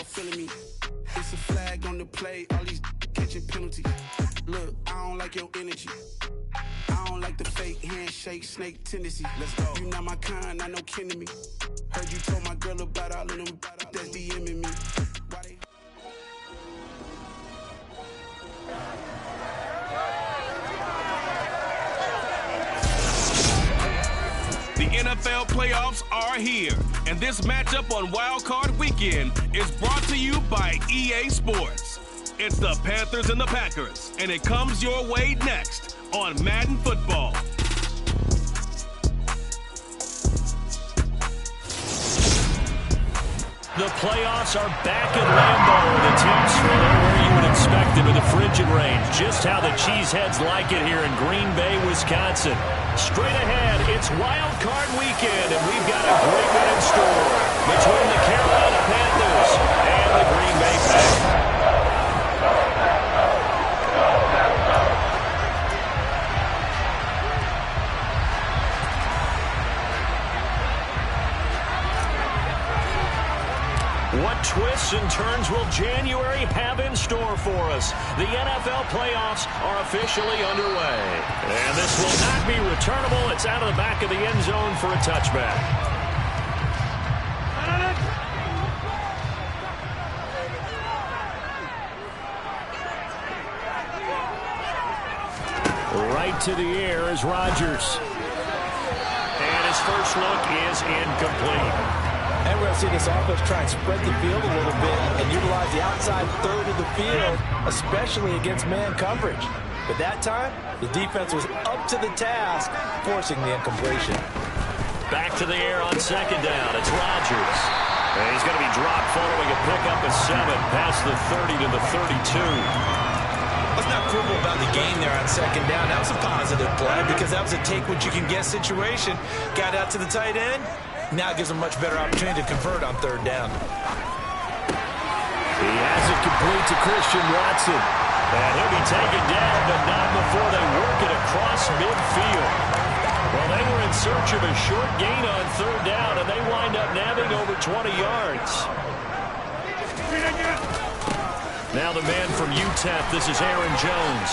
feeling me. It's a flag on the play, all these catching penalties. Look, I don't like your energy. I don't like the fake handshake, snake tendency. Let's go. You not my kind, not no kin to me. Heard you told my girl about all of them that's DMing me. Why they... The NFL playoffs are here, and this matchup on Wild Card Weekend is brought to you by EA Sports. It's the Panthers and the Packers, and it comes your way next on Madden Football. The playoffs are back at Lambeau. The teams are where you would expect them in the frigid range. Just how the Cheeseheads like it here in Green Bay, Wisconsin. Straight ahead, it's Wild Card Weekend, and we've got a great one in store between the Carolina Panthers and the Green Bay Packers. What twists and turns will January have in store for us? The NFL playoffs are officially underway. And this will not be returnable. It's out of the back of the end zone for a touchback. Right to the air is Rodgers. And his first look is incomplete. And we're going to see this offense try and spread the field a little bit and utilize the outside third of the field, especially against man coverage. But that time, the defense was up to the task, forcing the incompletion. Back to the air on second down. It's Rodgers. And he's going to be dropped following a pickup of 7 past the 30 to the 32. Let's not quibble about the game there on second down. That was a positive play because that was a take-what-you-can-get situation. Got out to the tight end. Now it gives them a much better opportunity to convert on third down. He has it complete to Christian Watson. And he'll be taken down, but not before they work it across midfield. Well, they were in search of a short gain on third down, and they wind up nabbing over 20 yards. Now the man from UTEP, this is Aaron Jones.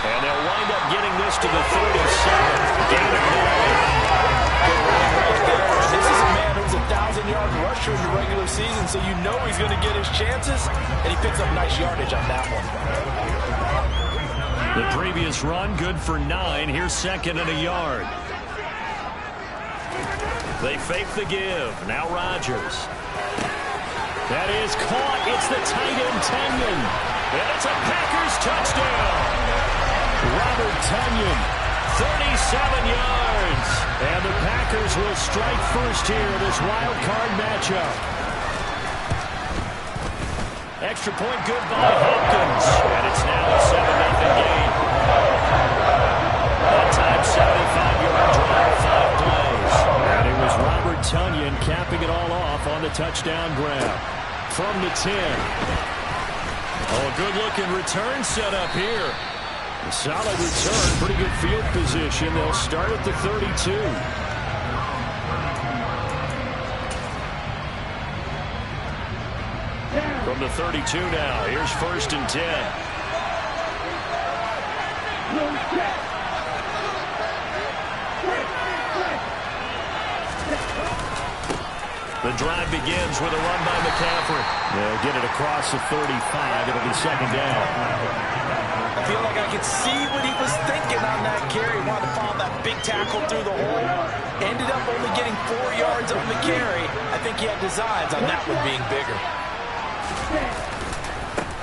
And they'll wind up getting this to the 37. Gain of 9. This is a man who's a 1,000-yard rusher in the regular season, so you know he's going to get his chances, and he picks up nice yardage on that one. The previous run, good for 9. Here's second and a yard. They fake the give. Now Rodgers. That is caught. It's the tight end, Tunyon. And it's a Packers touchdown. Robert Tunyon, 37 yards. And the Packers will strike first here in this wild card matchup. Extra point good by Hopkins. And it's now a 7-0 game. That time 75-yard drive, 5 plays. And it was Robert Tunyon capping it all off on the touchdown grab. From the 10. Oh, a good-looking return set up here. A solid return, pretty good field position. They'll start at the 32. From the 32 now, here's first and 10. The drive begins with a run by McCaffrey. They'll get it across the 35. It'll be second down. I feel like I could see what he was thinking on that carry. Wanted to follow that big tackle through the hole. Ended up only getting 4 yards on the carry. I think he had designs on that one being bigger.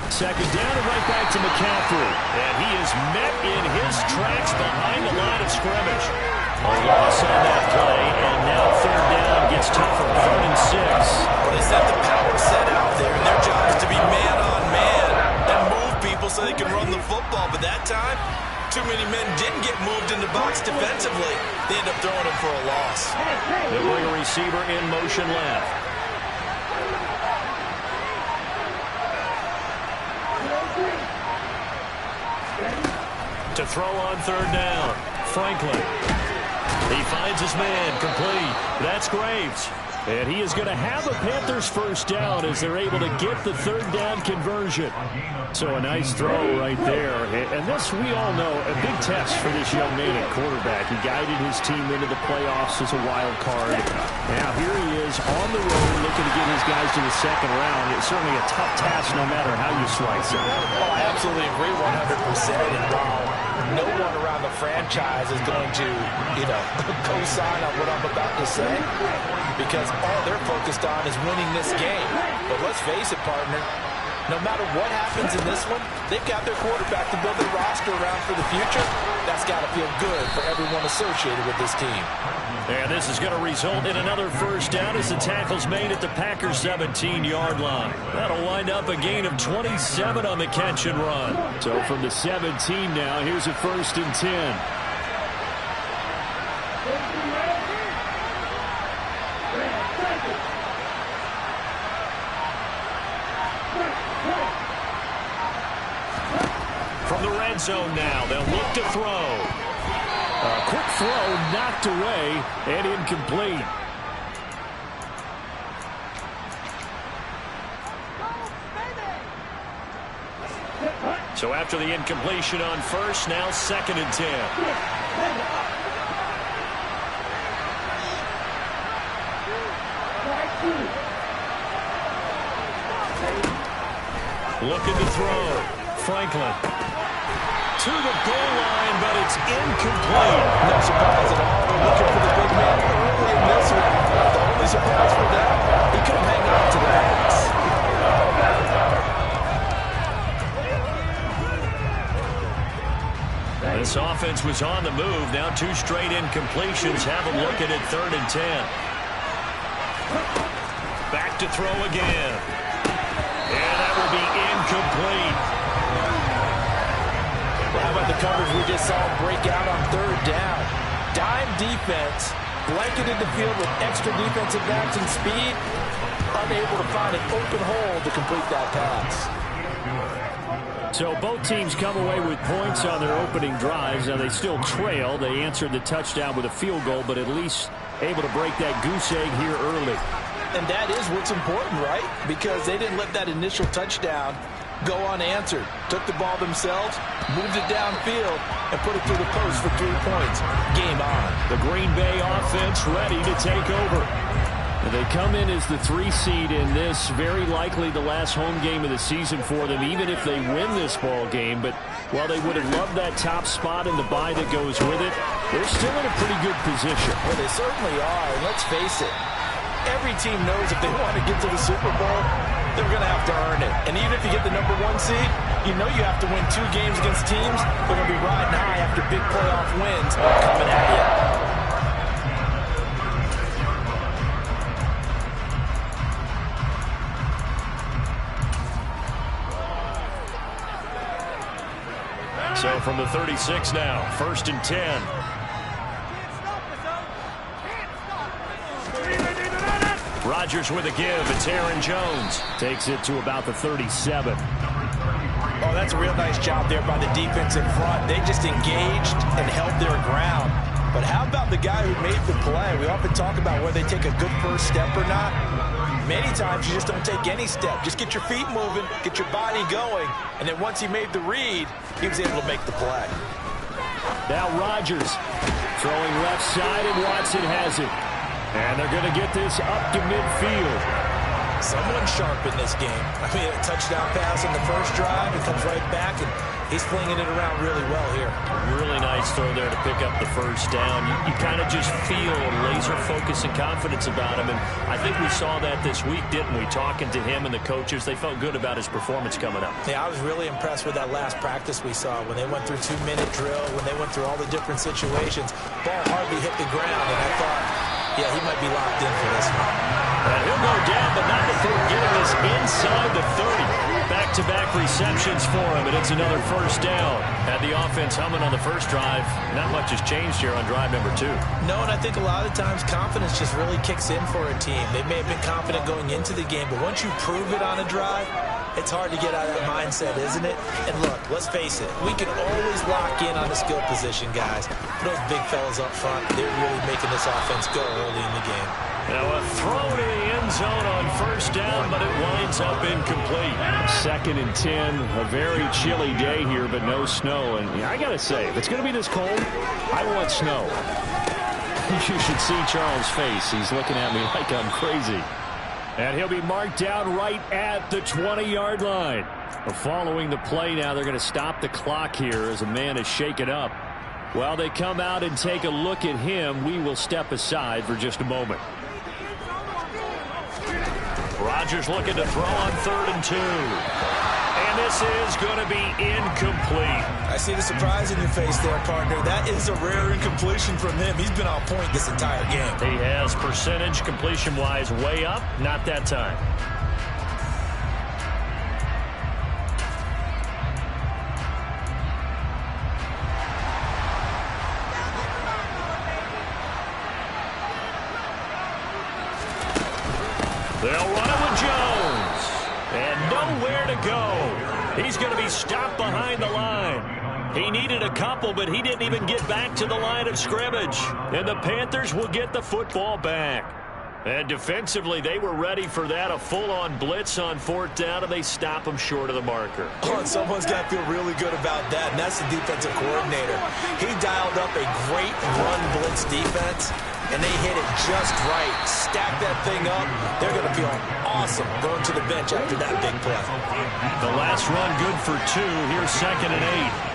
Second down and right back to McCaffrey. And he is met in his tracks behind the line of scrimmage. A loss on that play, and now third down gets tougher. 3rd and 6. Well, they set the power set out there, and their job is to be man-on-man and move people so they can run the football. But that time, too many men didn't get moved in the box defensively. They end up throwing him for a loss. They bring a receiver in motion left. To throw on third down, Franklin. He finds his man, complete. That's Graves. And he is going to have a Panthers first down as they're able to get the third down conversion. So a nice throw right there. And this, we all know, a big test for this young man at quarterback. He guided his team into the playoffs as a wild card. Now here he is on the road looking to get his guys to the second round. It's certainly a tough task no matter how you slice it. Oh, I absolutely agree 100%. And while no one around the franchise is going to, co-sign on what I'm about to say, because all they're focused on is winning this game. But let's face it, partner, no matter what happens in this one, they've got their quarterback to build their roster around for the future. That's got to feel good for everyone associated with this team. And this is going to result in another first down as the tackle's made at the Packers' 17-yard line. That'll wind up a gain of 27 on the catch and run. So from the 17 now, here's a 1st and 10. From the red zone now, they'll look to throw. A quick throw knocked away and incomplete. So after the incompletion on first, now 2nd and 10. Looking to throw. Franklin to the goal line, but it's incomplete. No surprise at all. They're looking for the big man early in this one. The only surprise for them, he couldn't hang on to the pass. This offense was on the move. Now 2 straight incompletions have them looking at 3rd and 10. Back to throw again. And that will be incomplete. How about the coverage we just saw break out on 3rd down? Dime defense, blanketed the field with extra defensive backs and speed, unable to find an open hole to complete that pass. So both teams come away with points on their opening drives. Now they still trail. They answered the touchdown with a field goal, but at least able to break that goose egg here early. And that is what's important, right? Because they didn't let that initial touchdown go unanswered. Took the ball themselves, moved it downfield, and put it through the post for 3 points. Game on. The Green Bay offense ready to take over. And they come in as the 3 seed in this, very likely the last home game of the season for them, even if they win this ball game. But while they would have loved that top spot and the bye that goes with it, they're still in a pretty good position. Well, they certainly are. And let's face it, every team knows if they want to get to the Super Bowl, they're going to have to earn it. And even if you get the number 1 seed, you know you have to win 2 games against teams that are going to be riding high after big playoff wins coming at you. So from the 36 now, 1st and 10. Rodgers with a give. It's Aaron Jones. Takes it to about the 37. Oh, that's a real nice job there by the defense in front. They just engaged and held their ground. But how about the guy who made the play? We often talk about whether they take a good first step or not. Many times you just don't take any step. Just get your feet moving, get your body going, and then once he made the read, he was able to make the play. Now Rodgers throwing left side, and Watson has it. And they're going to get this up to midfield. Someone sharp in this game. I mean, a touchdown pass on the first drive. It comes right back, and he's flinging it around really well here. Really nice throw there to pick up the first down. You kind of just feel laser focus and confidence about him, and I think we saw that this week, didn't we? Talking to him and the coaches, they felt good about his performance coming up. Yeah, I was really impressed with that last practice we saw when they went through 2-minute drill, when they went through all the different situations. Ball hardly hit the ground, and I thought, yeah, he might be locked in for this one. And he'll go down, but not before getting this inside the 30. Back-to-back receptions for him, and it's another first down. Had the offense humming on the first drive. Not much has changed here on drive number 2. No, and I think a lot of times confidence just really kicks in for a team. They may have been confident going into the game, but once you prove it on a drive, it's hard to get out of that mindset, isn't it? And look, let's face it, we can always lock in on the skill position, guys. Those big fellas up front, they're really making this offense go early in the game. Now a throw to the end zone on first down, but it winds up incomplete. 2nd and 10, a very chilly day here, but no snow. And I got to say, if it's going to be this cold, I want snow. You should see Charles' face. He's looking at me like I'm crazy. And he'll be marked down right at the 20-yard line. Following the play now, they're going to stop the clock here as a man is shaken up. While they come out and take a look at him, we will step aside for just a moment. Rodgers looking to throw on 3rd and 2. And this is going to be incomplete. I see the surprise in your face there, partner. That is a rare incompletion from him. He's been on point this entire game. He has percentage completion-wise way up. Not that time. They'll run it with Jones. And nowhere to go. He's going to be stopped behind the line. He needed a couple, but he didn't even get back to the line of scrimmage. And the Panthers will get the football back. And defensively, they were ready for that, a full-on blitz on 4th down, and they stop him short of the marker. Oh, and someone's got to feel really good about that, and that's the defensive coordinator. He dialed up a great run blitz defense, and they hit it just right. Stack that thing up. They're going to feel awesome going to the bench after that big play. The last run good for 2. Here's 2nd and 8.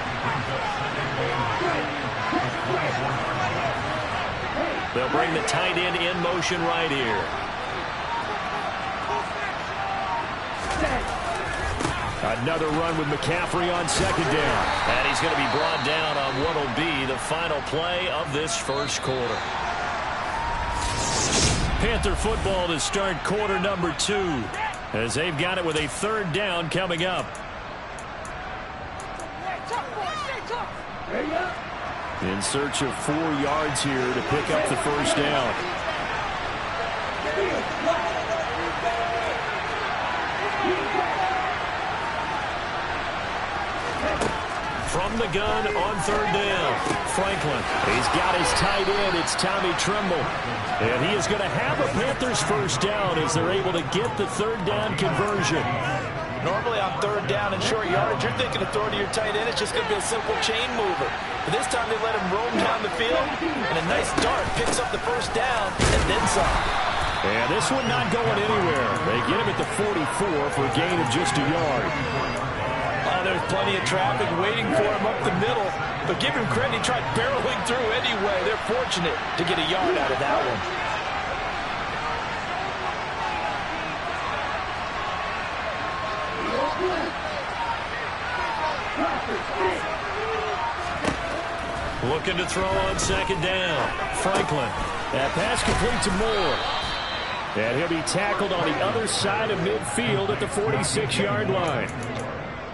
They'll bring the tight end in motion right here. Another run with McCaffrey on 2nd down. And he's going to be brought down on what will be the final play of this first quarter. Panther football to start quarter number 2 as they've got it with a 3rd down coming up. In search of 4 yards here to pick up the first down. From the gun on 3rd down, Franklin. He's got his tight end. It's Tommy Tremble. And he is going to have a Panthers first down as they're able to get the 3rd down conversion. Normally on 3rd down and short yardage, you're thinking of throwing to your tight end. It's just going to be a simple chain mover. But this time they let him roam down the field, and a nice dart picks up the first down and then some. And this one not going anywhere. They get him at the 44 for a gain of just a yard. Oh, there's plenty of traffic waiting for him up the middle. But give him credit, he tried barreling through anyway. They're fortunate to get a yard out of that one. Looking to throw on 2nd down. Franklin. That pass complete to Moore. And he'll be tackled on the other side of midfield at the 46-yard line.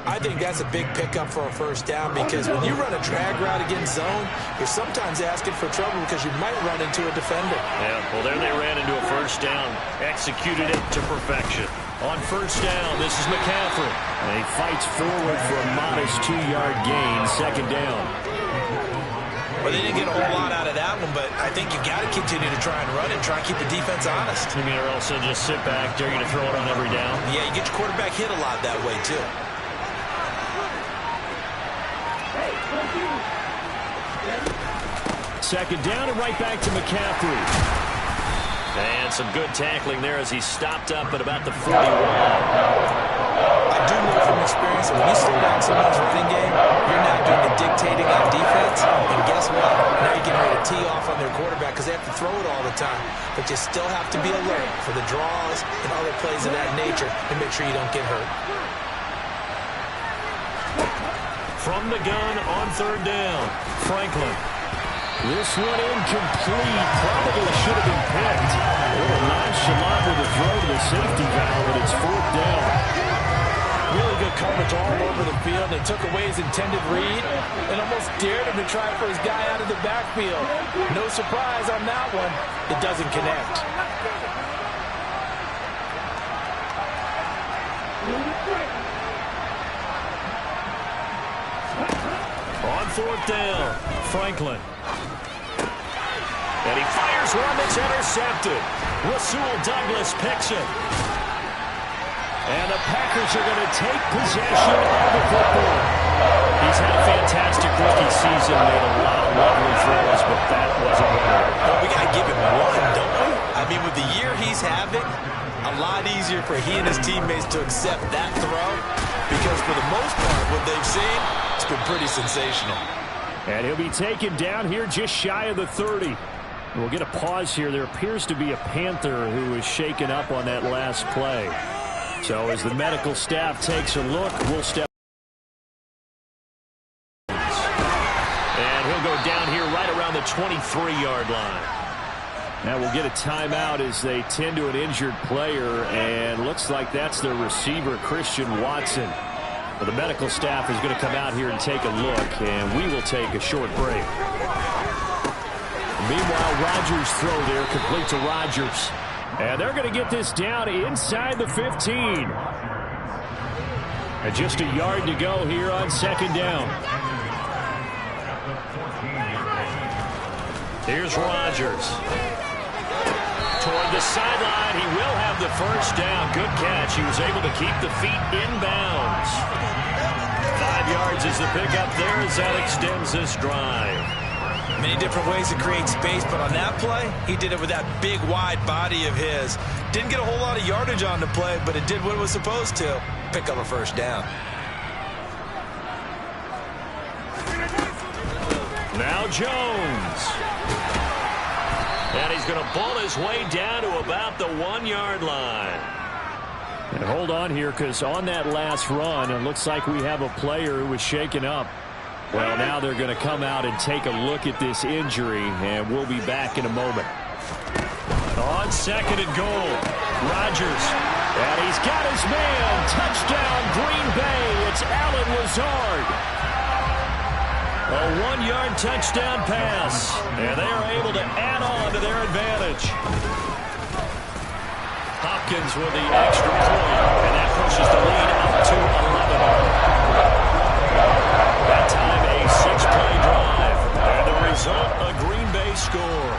I think that's a big pickup for a first down because when you run a drag route against zone, you're sometimes asking for trouble because you might run into a defender. Yeah, well, there they ran into a first down. Executed it to perfection. On first down, this is McCaffrey. And he fights forward for a modest 2-yard gain, 2nd down. Well, they didn't get a whole lot out of that one, but I think you got to continue to try and run and try and keep the defense honest. You mean or else they'll just sit back, dare you to throw it on every down? Yeah, you get your quarterback hit a lot that way, too. Second down and right back to McCaffrey. And some good tackling there as he stopped up at about the 41. I do know from experience that when you slow down someone's running game, you're now doing the dictating on defense. And guess what? Now you're getting ready to tee off on their quarterback because they have to throw it all the time. But you still have to be alert for the draws and other plays of that nature and make sure you don't get hurt. From the gun on 3rd down, Franklin. This one incomplete. Probably should have been picked. A little nonchalant with a throw to the safety valve, and it's 4th down. Really good coverage all over the field. They took away his intended read and almost dared him to try for his guy out of the backfield. No surprise on that one. It doesn't connect. On 4th down, Franklin. And he fires one that's intercepted. Rasul Douglas picks it. And the Packers are going to take possession of the football. He's had a fantastic rookie season, made a lot of lovely throws, but that wasn't one of them. Well, we got to give him one, don't we? I mean, with the year he's having, a lot easier for he and his teammates to accept that throw, because for the most part, what they've seen, it's been pretty sensational. And he'll be taken down here just shy of the 30. We'll get a pause here. There appears to be a Panther who was shaken up on that last play. So as the medical staff takes a look, we'll step. And he'll go down here right around the 23-yard line. Now we'll get a timeout as they tend to an injured player, and looks like that's their receiver, Christian Watson. Well, the medical staff is going to come out here and take a look, and we will take a short break. Meanwhile, Rodgers' throw there, complete to Rodgers. And they're going to get this down inside the 15. And just a yard to go here on second down. Here's Rodgers. Toward the sideline, he will have the first down. Good catch. He was able to keep the feet inbounds. 5 yards is the pickup there as that extends this drive. Many different ways to create space, but on that play, he did it with that big, wide body of his. Didn't get a whole lot of yardage on the play, but it did what it was supposed to. Pick up a first down. Now Jones. And he's going to ball his way down to about the 1-yard line. And hold on here, because on that last run, it looks like we have a player who was shaken up. Well, now they're going to come out and take a look at this injury, and we'll be back in a moment. On second and goal, Rodgers. And he's got his man. Touchdown, Green Bay. It's Allen Lazard. A 1-yard touchdown pass, and they are able to add on to their advantage. Hopkins with the extra point, and that pushes the lead up to 11. That time a 6-play drive, and the result, a Green Bay score.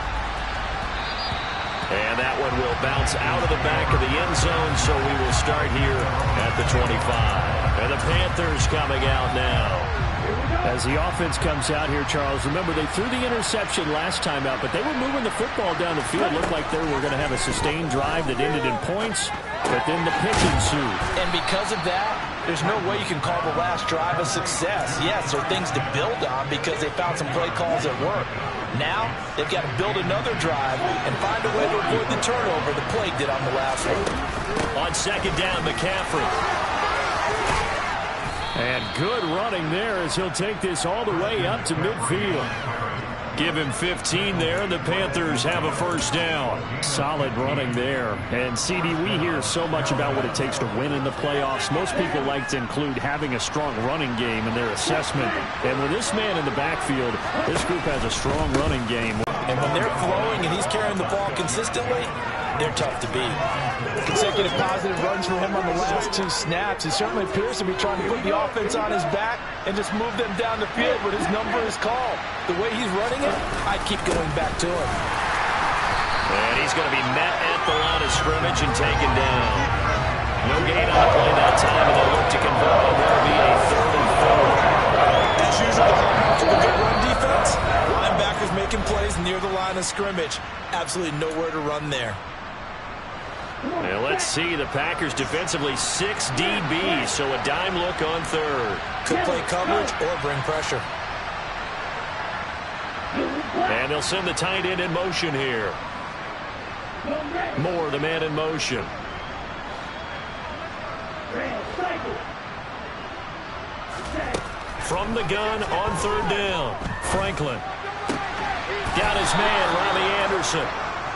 And that one will bounce out of the back of the end zone, so we will start here at the 25. And the Panthers coming out now. As the offense comes out here, Charles, remember they threw the interception last time out, but they were moving the football down the field. Looked like they were going to have a sustained drive that ended in points, but then the pick ensued. And because of that, there's no way you can call the last drive a success. Yes, there are things to build on because they found some play calls that work. Now, they've got to build another drive and find a way to avoid the turnover the play did on the last one. On second down, McCaffrey. And good running there as he'll take this all the way up to midfield. Give him 15 there, and the Panthers have a first down. Solid running there. And, CD, we hear so much about what it takes to win in the playoffs. Most people like to include having a strong running game in their assessment. And with this man in the backfield, this group has a strong running game. And when they're flowing and he's carrying the ball consistently, they're tough to beat. Consecutive positive runs for him on the last 2 snaps. He certainly appears to be trying to put the offense on his back and just move them down the field, but his number is called. The way he's running it, I keep going back to him. And he's going to be met at the line of scrimmage and taken down. No gain on the play that time, and they'll look to convert. There'll be a 3rd and 4. As usual, the hallmark of a good run defense, linebackers making plays near the line of scrimmage. Absolutely nowhere to run there. Now let's see, the Packers defensively 6 DBs, so a dime look on 3rd. Could play coverage or bring pressure. And they'll send the tight end in motion here. Moore, the man in motion. From the gun on 3rd down, Franklin. Got his man, Robbie Anderson.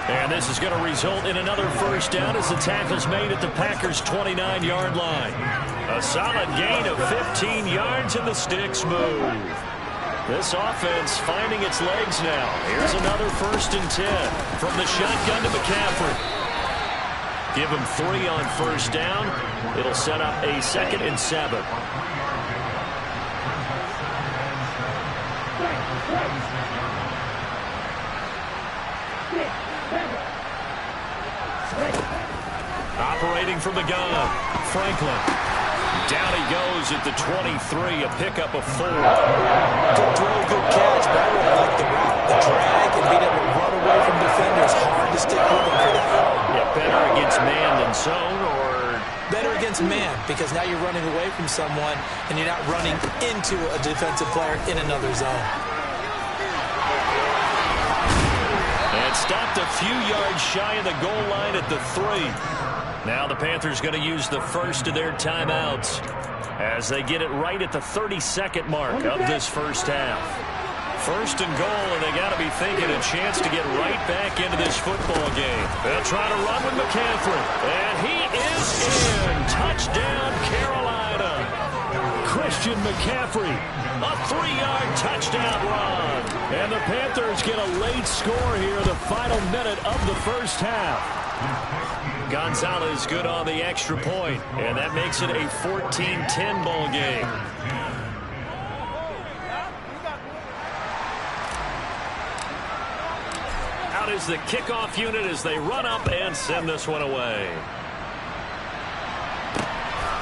And this is going to result in another first down as the tackle's made at the Packers' 29-yard line. A solid gain of 15 yards and the sticks move. This offense finding its legs now. Here's another 1st and 10 from the shotgun to McCaffrey. Give him 3 on first down. It'll set up a 2nd and 7. Operating from the gun, Franklin. Down he goes at the 23, a pickup of 4. Good throw, good catch, but I really like the route. The drag and being able to run away from defenders, hard to stick with them for that. Yeah, better against man than zone, or better against man, because now you're running away from someone and you're not running into a defensive player in another zone. And stopped a few yards shy of the goal line at the 3. Now the Panthers going to use the first of their timeouts as they get it right at the 32nd mark of this first half. First and goal, and they got to be thinking a chance to get right back into this football game. They'll try to run with McCaffrey, and he is in. Touchdown, Carolina. Christian McCaffrey, a 3-yard touchdown run. And the Panthers get a late score here in the final minute of the first half. Gonzalez good on the extra point, and that makes it a 14-10 ball game. Out is the kickoff unit as they run up and send this one away.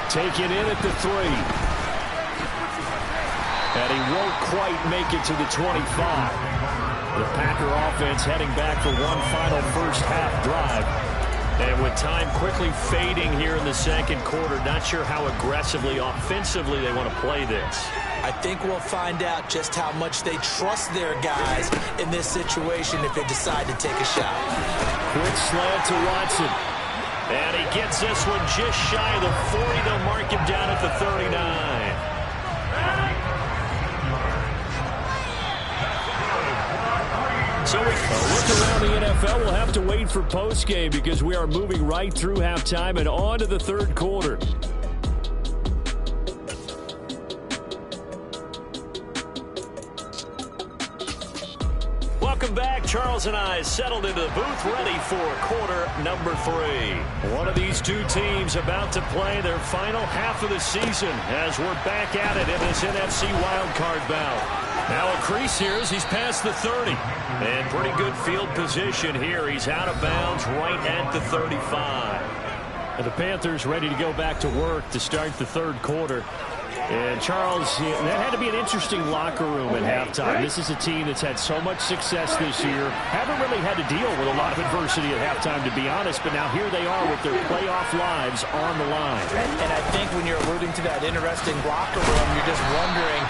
Taken in at the 3. And he won't quite make it to the 25. The Packer offense heading back for one final first half drive. And with time quickly fading here in the second quarter, not sure how aggressively, offensively they want to play this. I think we'll find out just how much they trust their guys in this situation if they decide to take a shot. Quick slant to Watson. And he gets this one just shy of the 40. They'll mark him down at the 39. So we look around the NFL. We'll have to wait for postgame because we are moving right through halftime and on to the third quarter. Welcome back. Charles and I settled into the booth ready for quarter number 3. One of these two teams about to play their final half of the season as we're back at it in this NFC wildcard bout. Now a crease here as he's past the 30. And pretty good field position here. He's out of bounds right at the 35. And the Panthers ready to go back to work to start the third quarter. And Charles, that had to be an interesting locker room at halftime. This is a team that's had so much success this year. Haven't really had to deal with a lot of adversity at halftime, to be honest. But now here they are with their playoff lives on the line. And I think when you're alluding to that interesting locker room, you're just wondering,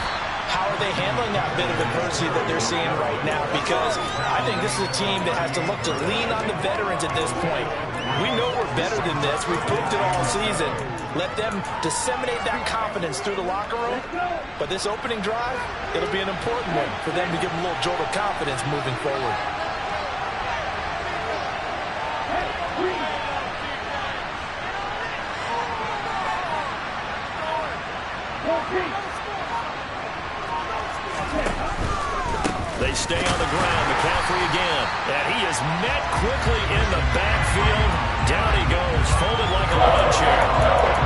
how are they handling that bit of adversity that they're seeing right now? Because I think this is a team that has to look to lean on the veterans at this point. We know we're better than this. We've proved it all season. Let them disseminate that confidence through the locker room. But this opening drive, it'll be an important one for them to give them a little jolt of confidence moving forward. They stay on the ground. McCaffrey again. And he is met quickly in the backfield. Down he goes, folded like a lawn chair.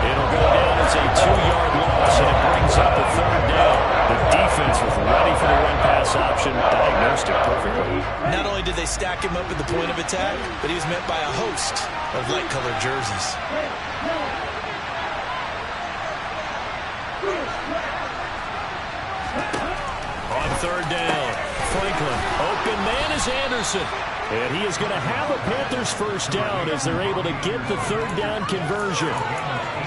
It'll go down as a 2-yard loss, and it brings up a third down. The defense was ready for the run-pass option, diagnosed it perfectly. Not only did they stack him up at the point of attack, but he was met by a host of light-colored jerseys. On third down, Franklin. Open man is Anderson. And he is going to have a Panthers first down as they're able to get the third down conversion.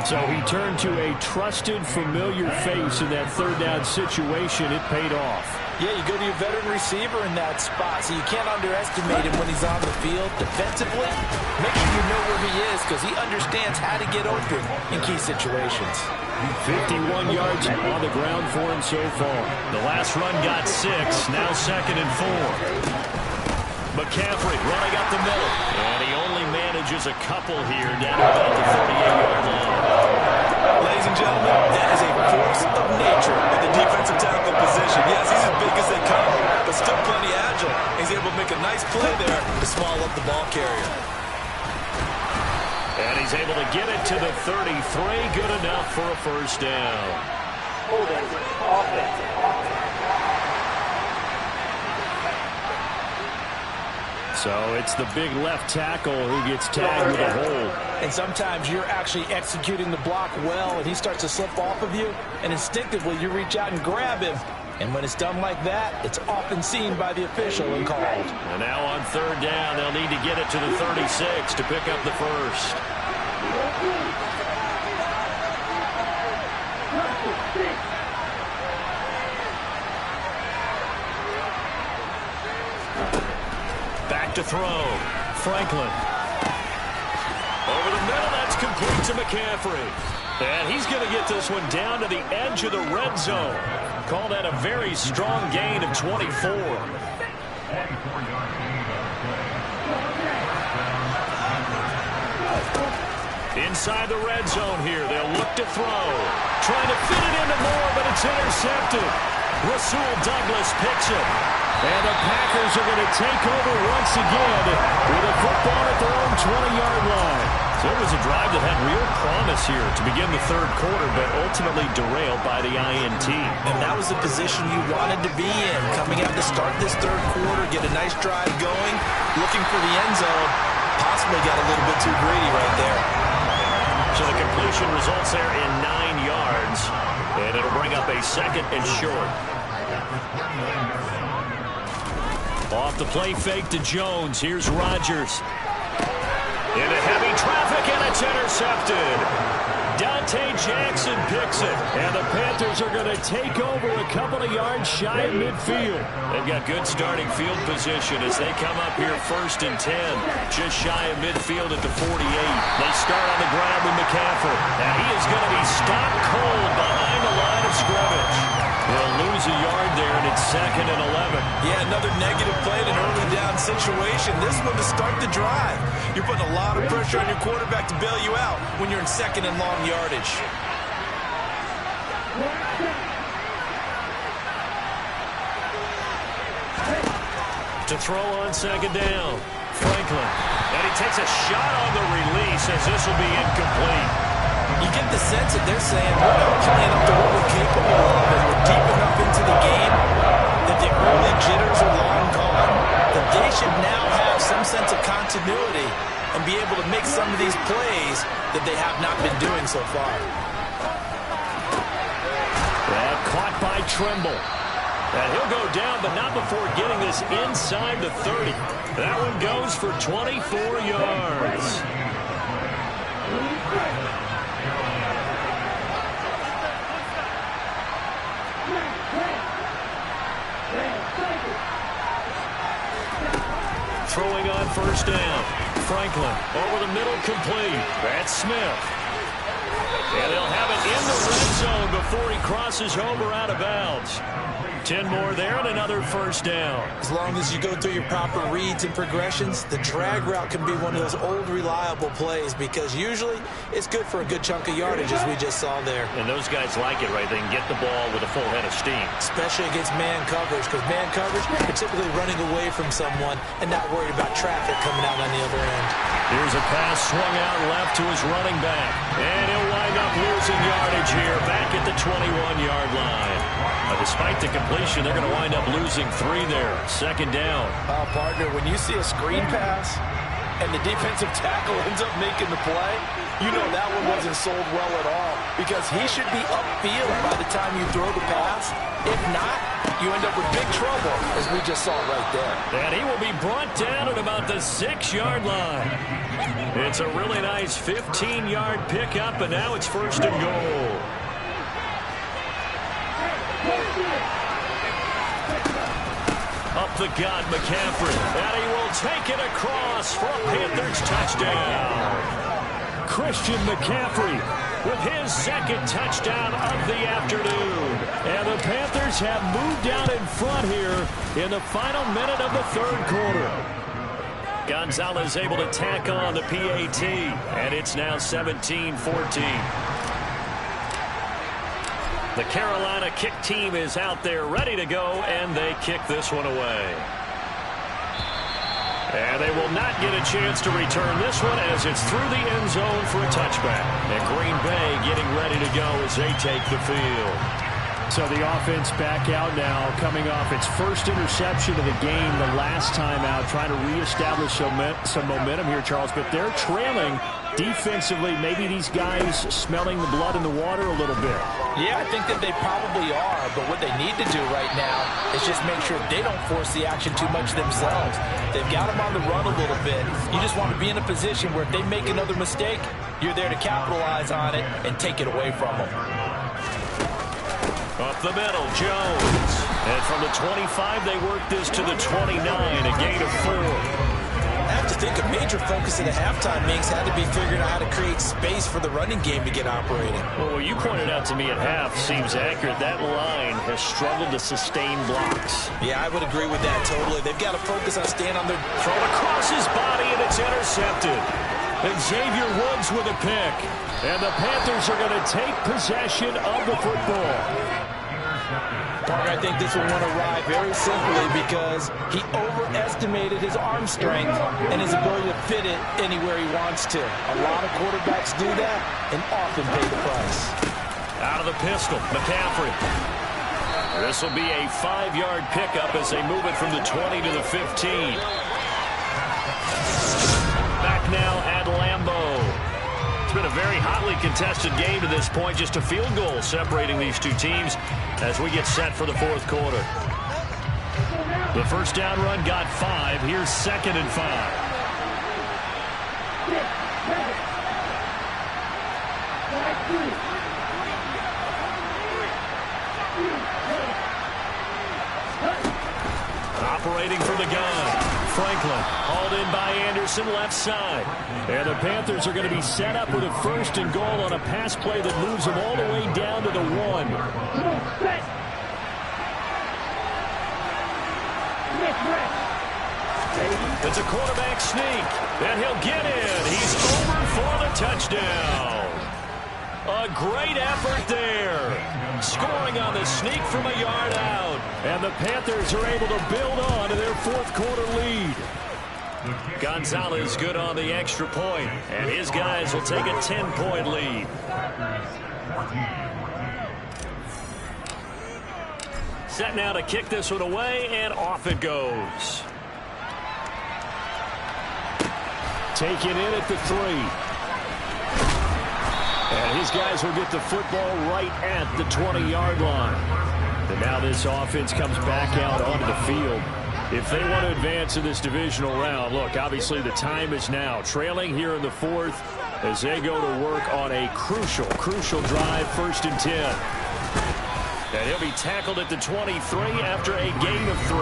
So he turned to a trusted, familiar face in that third down situation. It paid off. Yeah, you go to your veteran receiver in that spot, so you can't underestimate him when he's on the field. Defensively, make sure you know where he is because he understands how to get open in key situations. 51 yards on the ground for him so far. The last run got 6, now 2nd and 4. McCaffrey running up the middle, and he only manages a couple here down about the 38-yard line. Ladies and gentlemen, that is a force of nature at the defensive tackle position. Yes, he's as big as they come, but still plenty agile. He's able to make a nice play there to small up the ball carrier. And he's able to get it to the 33, good enough for a first down. Holding offense. So it's the big left tackle who gets tagged with a hold. And sometimes you're actually executing the block well, and he starts to slip off of you, and instinctively you reach out and grab him. And when it's done like that, it's often seen by the official and called. And now on third down, they'll need to get it to the 36 to pick up the first. Back to throw. Franklin. Over the middle, that's complete to McCaffrey. And he's going to get this one down to the edge of the red zone. Call that a very strong gain of 24. Inside the red zone here, they'll look to throw. Trying to fit it into Moore, but it's intercepted. Rasul Douglas picks it. And the Packers are going to take over once again with a football at their own 20-yard line. So it was a drive that had real promise here to begin the third quarter, but ultimately derailed by the INT. And that was the position you wanted to be in, coming out to start this third quarter, get a nice drive going, looking for the end zone. Possibly got a little bit too greedy right there. So the completion results there in 9 yards, and it'll bring up a second and short. Off the play fake to Jones. Here's Rodgers. Into heavy traffic, and it's intercepted. Dante Jackson picks it. And the Panthers are going to take over a couple of yards shy of midfield. They've got good starting field position as they come up here first and 10. Just shy of midfield at the 48. They start on the ground with McCaffrey. Now he is going to be stopped cold behind the line of scrimmage. They'll lose a yard there, and it's second and 11. Yeah, another negative play in an early down situation. This one to start the drive. You're putting a lot of pressure on your quarterback to bail you out when you're in second and long yardage. To throw on second down, Franklin. And he takes a shot on the release as this will be incomplete. You get the sense that they're saying we're not playing up to what we're capable of, and we're deep enough into the game that the early jitters are long gone, that they should now have some sense of continuity and be able to make some of these plays that they have not been doing so far. That caught by Trimble. And he'll go down, but not before getting this inside the 30. That one goes for 24 yards. Throwing on first down. Franklin over the middle, complete. That's Smith. And they'll have it in the red zone before he crosses over out of bounds. 10 more there and another first down. As long as you go through your proper reads and progressions, the drag route can be one of those old reliable plays because usually it's good for a good chunk of yardage as we just saw there. And those guys like it, right? They can get the ball with a full head of steam. Especially against man coverage because man coverage, you're typically running away from someone and not worried about traffic coming out on the other end. Here's a pass swung out left to his running back. And he'll wind up losing yardage here back at the 21-yard line. Despite the completion, they're going to wind up losing 3 there. Second down. Partner, when you see a screen pass and the defensive tackle ends up making the play, you know that one wasn't sold well at all because he should be upfield by the time you throw the pass. If not, you end up with big trouble, as we just saw right there. And he will be brought down at about the 6-yard line. It's a really nice 15-yard pickup, and now it's first and goal. Up the gut, McCaffrey. And he will take it across for a Panthers touchdown. Christian McCaffrey with his second touchdown of the afternoon. And the Panthers have moved out in front here in the final minute of the third quarter. Gonzalez able to tack on the PAT. And it's now 17-14. The Carolina kick team is out there ready to go, and they kick this one away. And they will not get a chance to return this one as it's through the end zone for a touchback. And Green Bay getting ready to go as they take the field. So the offense back out now, coming off its first interception of the game the last time out, trying to reestablish some momentum here, Charles. But they're trailing defensively. Maybe these guys smelling the blood in the water a little bit. Yeah, I think that they probably are. But what they need to do right now is just make sure they don't force the action too much themselves. They've got them on the run a little bit. You just want to be in a position where if they make another mistake, you're there to capitalize on it and take it away from them. Up the middle, Jones. And from the 25, they work this to the 29, a gain of 4. I have to think a major focus of the halftime Minks had to be figuring out how to create space for the running game to get operating. Well, what you pointed out to me at half seems accurate. That line has struggled to sustain blocks. Yeah, I would agree with that totally. They've got to focus on staying on their... Thrown across his body, and it's intercepted. And Xavier Woods with a pick. And the Panthers are going to take possession of the football. Parker, I think this will want to ride very simply because he overestimated his arm strength and his ability to fit it anywhere he wants to. A lot of quarterbacks do that and often pay the price. Out of the pistol, McCaffrey. This will be a 5-yard pickup as they move it from the 20 to the 15. Back now at Lambeau. It's been a very hotly contested game to this point. Just a field goal separating these two teams as we get set for the fourth quarter. The first down run got 5. Here's 2nd and 5. Operating from the gun. Franklin hauled in by Anderson, left side. And the Panthers are going to be set up with a 1st and goal on a pass play that moves them all the way down to the 1. It's a quarterback sneak, and he'll get in. He's over for the touchdown. A great effort there. Scoring on the sneak from a yard out. And the Panthers are able to build on to their fourth quarter lead. Gonzalez good on the extra point, and his guys will take a 10-point lead. Set now to kick this one away, and off it goes. Taken in at the 3. And his guys will get the football right at the 20-yard line. And now this offense comes back out onto the field. If they want to advance in this divisional round, look, obviously the time is now. Trailing here in the 4th as they go to work on a crucial drive, 1st and 10. And he'll be tackled at the 23 after a gain of 3.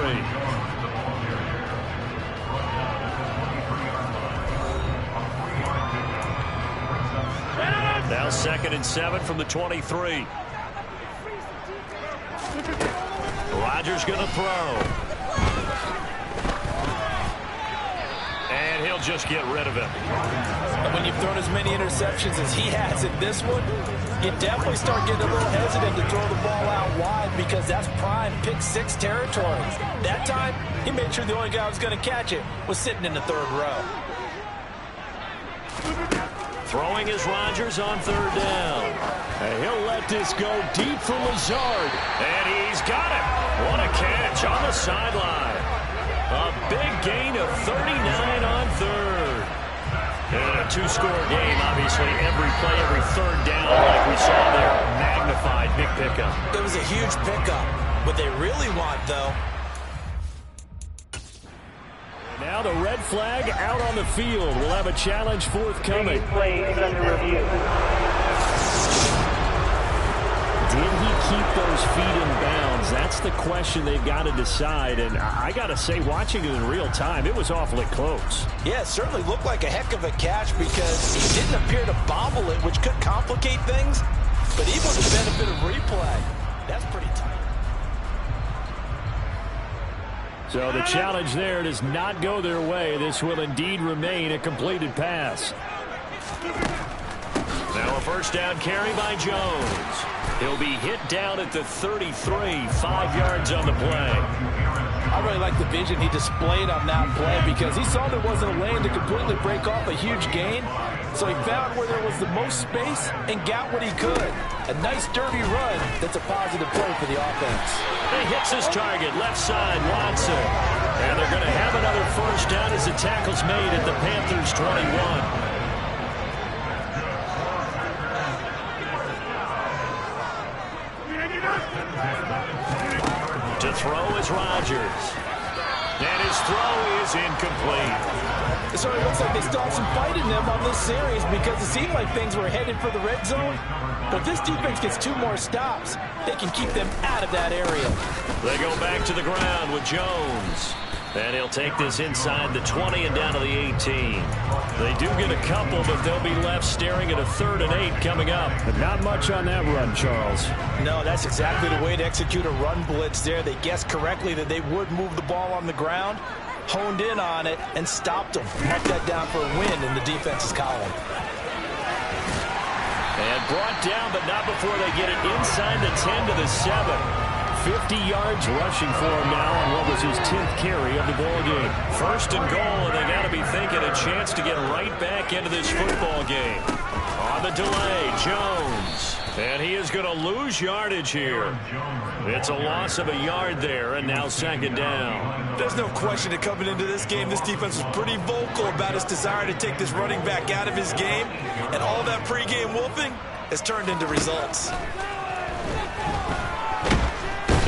Now 2nd and 7 from the 23. Rodgers going to throw. And he'll just get rid of it. And when you've thrown as many interceptions as he has in this one, you definitely start getting a little hesitant to throw the ball out wide because that's prime pick 6 territory. That time, he made sure the only guy who was going to catch it was sitting in the 3rd row. Throwing is Rodgers on 3rd down. And he'll let this go deep for Lazard. And he's got it. What a catch on the sideline. A big gain of 39 on 3rd. And a 2-score game, obviously. Every play, every 3rd down, like we saw there, magnified. Big pickup. It was a huge pickup. What they really want, though. Now the red flag out on the field. We'll have a challenge forthcoming. Play is under review. Did he keep those feet in bounds? That's the question they've got to decide. And I got to say, watching it in real time, it was awfully close. Yeah, it certainly looked like a heck of a catch because he didn't appear to bobble it, which could complicate things. But even with the benefit of replay, that's pretty tight. So the challenge there does not go their way. This will indeed remain a completed pass. Now a 1st down carry by Jones. He'll be hit down at the 33, 5 yards on the play. I really like the vision he displayed on that play because he saw there wasn't a lane to completely break off a huge gain. So he found where there was the most space and got what he could. A nice, dirty run that's a positive play for the offense. He hits his target, left side, Watson. And they're going to have another first down as the tackle's made at the Panthers' 21. To throw is Rodgers. And his throw is incomplete. So it looks like they still have some fight in them on this series because it seemed like things were headed for the red zone. But this defense gets 2 more stops. They can keep them out of that area. They go back to the ground with Jones. And he'll take this inside the 20 and down to the 18. They do get a couple, but they'll be left staring at a 3rd and 8 coming up. But not much on that run, Charles. No, that's exactly the way to execute a run blitz there. They guessed correctly that they would move the ball on the ground, honed in on it, and stopped them. Mark that down for a win in the defense's column. And brought down, but not before they get it inside the 10 to the 7. 50 yards rushing for him now on what was his 10th carry of the ball game. 1st and goal, and they got to be thinking a chance to get right back into this football game. On the delay, Jones. And he is going to lose yardage here. It's a loss of a yard there, and now 2nd down. There's no question that coming into this game, this defense was pretty vocal about its desire to take this running back out of his game. And all that pregame wolfing has turned into results.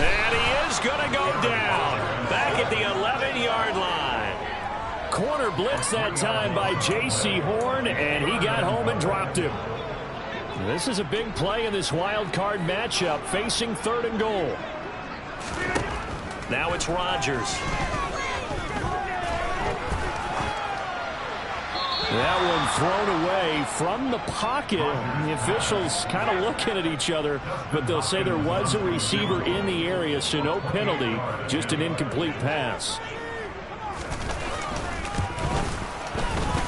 And he is going to go down back at the 11-yard line. Corner blitz that time by J.C. Horn, and he got home and dropped him. This is a big play in this wild card matchup, facing 3rd and goal. Now it's Rodgers. That one thrown away from the pocket. The officials kind of looking at each other, but they'll say there was a receiver in the area, so no penalty, just an incomplete pass.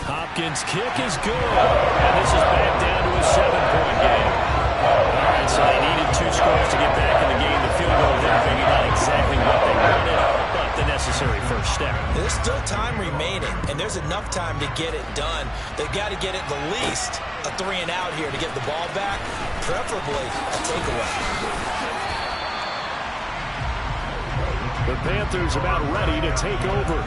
Hopkins' kick is good, and this is back down to a 7-point game. All right, so they needed 2 scores to get back in the game. The field goal didn't figure out exactly what they wanted, but the necessary first step. There's still time remaining, and there's enough time to get it done. They've got to get at the least a 3 and out here to get the ball back, preferably a takeaway. The Panthers about ready to take over.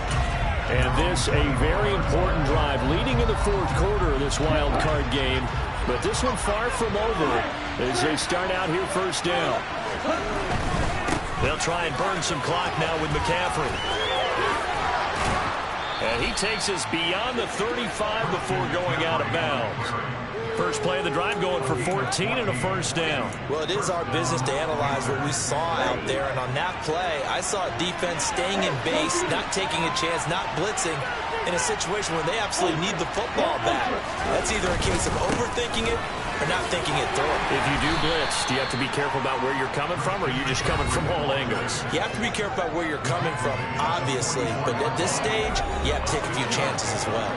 And this a very important drive leading in the 4th quarter of this wild card game. But this one far from over as they start out here 1st down. They'll try and burn some clock now with McCaffrey. And he takes us beyond the 35 before going out of bounds. First play of the drive going for 14 and a 1st down. Well, it is our business to analyze what we saw out there. And on that play, I saw a defense staying in base, not taking a chance, not blitzing in a situation where they absolutely need the football back. That's either a case of overthinking it or not thinking it through. If you do blitz, do you have to be careful about where you're coming from, or are you just coming from all angles? You have to be careful about where you're coming from, obviously. But at this stage, you have to take a few chances as well.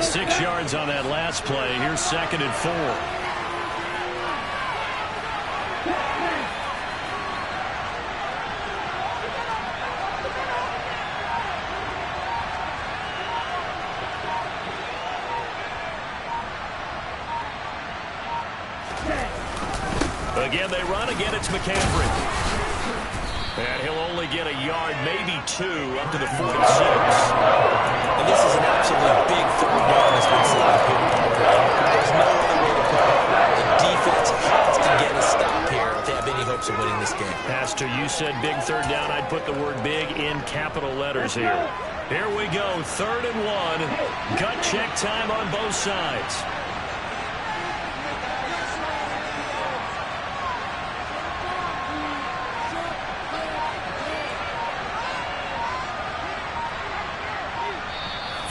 6 yards on that last play. Here's 2nd and 4. Again, they run. Again, it's McCaffrey. And he'll only get a yard, maybe 2, up to the 46. And this is an absolutely big 3rd down that's been set up here. There's no other way to put it. The defense has to get a stop here if they have any hopes of winning this game. Pastor, you said big 3rd down. I'd put the word big in capital letters here. Here we go, 3rd and 1. Gut check time on both sides.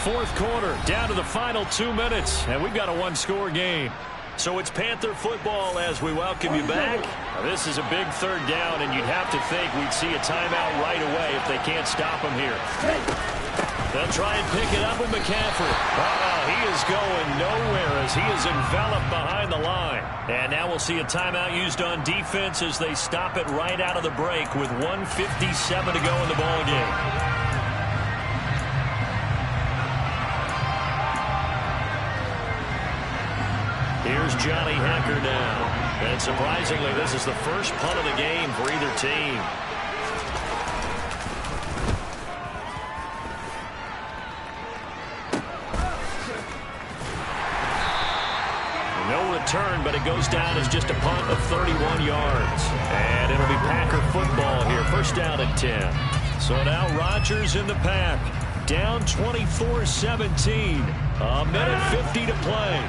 Fourth quarter, down to the final 2 minutes, and we've got a 1-score game. So it's Panther football as we welcome you back. Now, this is a big 3rd down, and you'd have to think we'd see a timeout right away if they can't stop him here. They'll try and pick it up with McCaffrey. He is going nowhere as he is enveloped behind the line. And now we'll see a timeout used on defense as they stop it right out of the break with 1:57 to go in the ball game. Here's Johnny Hecker now. And surprisingly, this is the first punt of the game for either team. No return, but it goes down as just a punt of 31 yards. And it'll be Packer football here. First down at 10. So now Rodgers in the pack. Down 24-17. A minute 50 to play.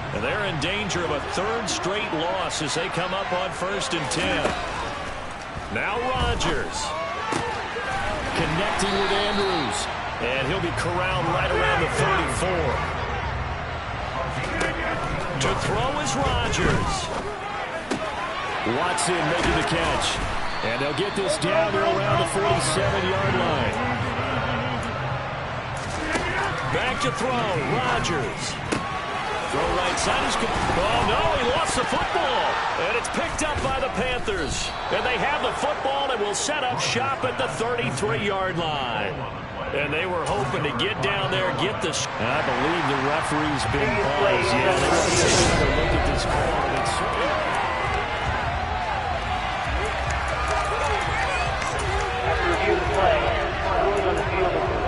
And they're in danger of a third straight loss as they come up on 1st and 10. Now Rodgers. Connecting with Andrews. And he'll be corralled right around the 34. To throw is Rodgers. Watson making the catch. And they'll get this down to around the 47-yard line. Back to throw. Rodgers. Throw right side is good. Oh, no, he lost the football. And it's picked up by the Panthers. And they have the football and will set up shop at the 33-yard line. And they were hoping to get down there, get the... I believe the referee's been paused. Yeah, they want to take another look at this call.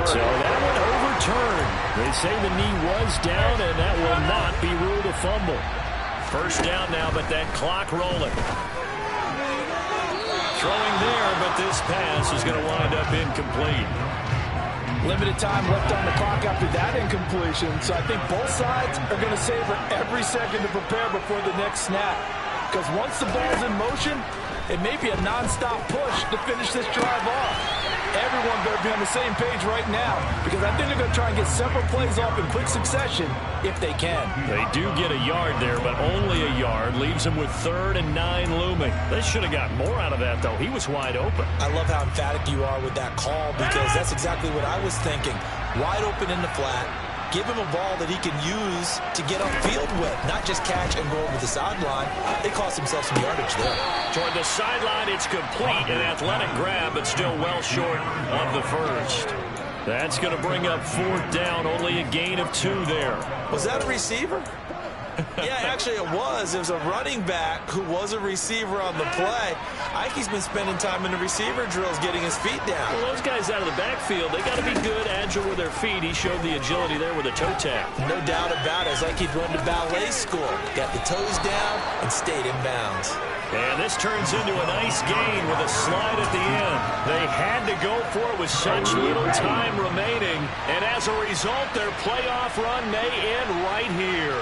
So that one overturned. They say the knee was down, and that will not be ruled a fumble. First down now, but that clock rolling. Throwing there, but this pass is going to wind up incomplete. Limited time left on the clock after that incompletion, so I think both sides are going to savor every second to prepare before the next snap. Because once the ball's in motion, it may be a non-stop push to finish this drive off. Everyone better be on the same page right now, because I think they're going to try and get several plays off in quick succession if they can. They do get a yard there, but only a yard. Leaves them with 3rd and 9 looming. They should have got more out of that, though. He was wide open. I love how emphatic you are with that call, because that's exactly what I was thinking. Wide open in the flat. Give him a ball that he can use to get upfield with, not just catch and go over the sideline. They cost themselves some yardage there. Toward the sideline, it's complete. An athletic grab, but still well short of the first. That's going to bring up 4th down. Only a gain of 2 there. Was that a receiver? Yeah, actually it was. It was a running back who was a receiver on the play. I think he's been spending time in the receiver drills getting his feet down. Well, those guys out of the backfield, they got to be good, agile with their feet. He showed the agility there with a toe tap. No doubt about it. It's like he'd run to ballet school. Got the toes down and stayed in bounds. And this turns into a nice gain with a slide at the end. They had to go for it with such little time remaining. And as a result, their playoff run may end right here.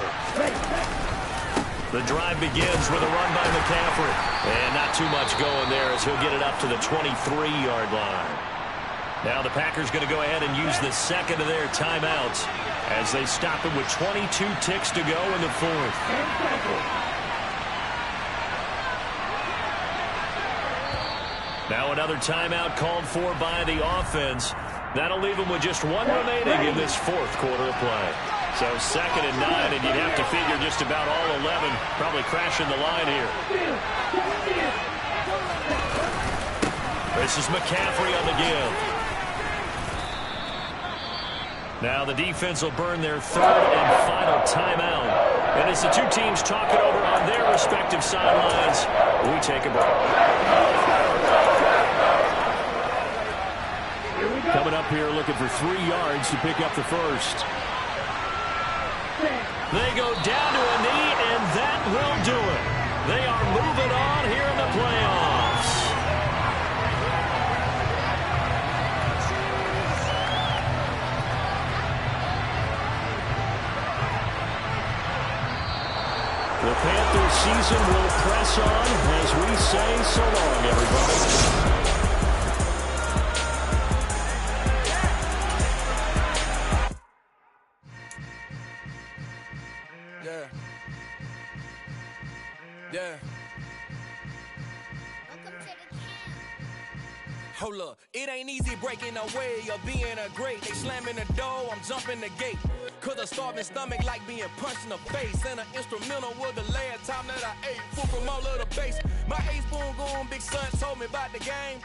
The drive begins with a run by McCaffrey. And not too much going there as he'll get it up to the 23-yard line. Now the Packers going to go ahead and use the second of their timeouts as they stop it with 22 ticks to go in the 4th. Now another timeout called for by the offense. That'll leave them with just 1 remaining in this 4th quarter of play. So 2nd and 9, and you'd have to figure just about all 11 probably crashing the line here. This is McCaffrey on the give. Now the defense will burn their 3rd and final timeout. And as the two teams talk it over on their respective sidelines, we take a break. Coming up here looking for 3 yards to pick up the first. They go down to a knee, and that will do it. They are moving on here in the playoffs. The Panthers season will press on as we say so long, everybody. Hold up, it ain't easy breaking away or being a great. They slamming the door, I'm jumping the gate. Cause a starving stomach like being punched in the face. And an instrumental was the last time that I ate food from all of the base. My 8-spoon going big son told me about the game.